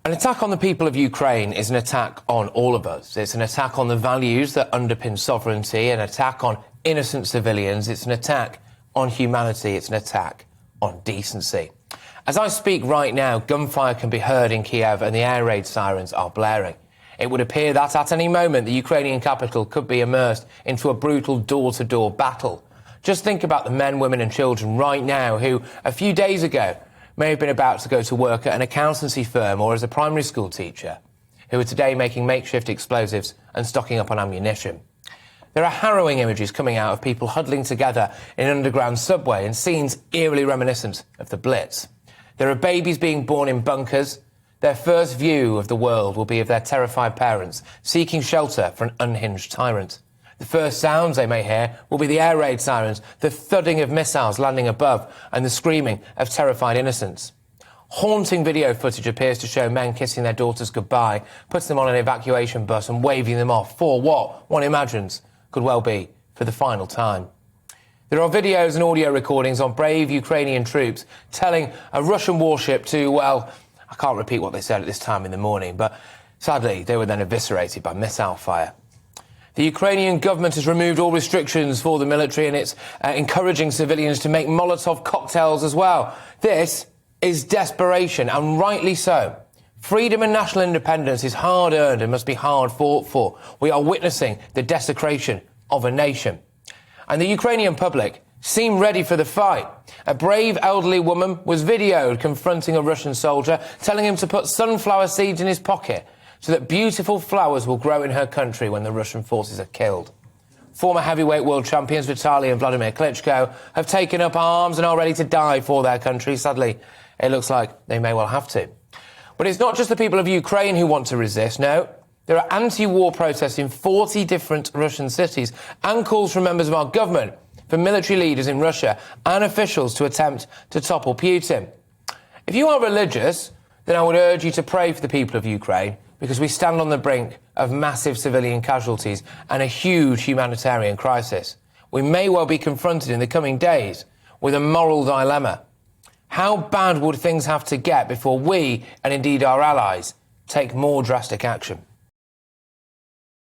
An attack on the people of Ukraine is an attack on all of us. It's an attack on the values that underpin sovereignty, an attack on innocent civilians. It's an attack on humanity. It's an attack on decency. As I speak right now, gunfire can be heard in Kiev and the air raid sirens are blaring. It would appear that at any moment the Ukrainian capital could be immersed into a brutal door-to-door battle. Just think about the men, women and children right now who, a few days ago, may have been about to go to work at an accountancy firm or as a primary school teacher, who are today making makeshift explosives and stocking up on ammunition. There are harrowing images coming out of people huddling together in an underground subway and scenes eerily reminiscent of the Blitz. There are babies being born in bunkers. Their first view of the world will be of their terrified parents seeking shelter from an unhinged tyrant. The first sounds they may hear will be the air raid sirens, the thudding of missiles landing above, and the screaming of terrified innocents. Haunting video footage appears to show men kissing their daughters goodbye, putting them on an evacuation bus and waving them off for what one imagines could well be for the final time. There are videos and audio recordings on brave Ukrainian troops telling a Russian warship to, well, I can't repeat what they said at this time in the morning, but sadly they were then eviscerated by missile fire. The Ukrainian government has removed all restrictions for the military and it's encouraging civilians to make Molotov cocktails as well. This is desperation, and rightly so. Freedom and national independence is hard-earned and must be hard fought for. We are witnessing the desecration of a nation. And the Ukrainian public seem ready for the fight. A brave elderly woman was videoed confronting a Russian soldier, telling him to put sunflower seeds in his pocket so that beautiful flowers will grow in her country when the Russian forces are killed. Former heavyweight world champions Vitaly and Vladimir Klitschko have taken up arms and are ready to die for their country. Sadly, it looks like they may well have to. But it's not just the people of Ukraine who want to resist, no. There are anti-war protests in 40 different Russian cities and calls from members of our government for military leaders in Russia and officials to attempt to topple Putin. If you are religious, then I would urge you to pray for the people of Ukraine, because we stand on the brink of massive civilian casualties and a huge humanitarian crisis. We may well be confronted in the coming days with a moral dilemma. How bad would things have to get before we, and indeed our allies, take more drastic action?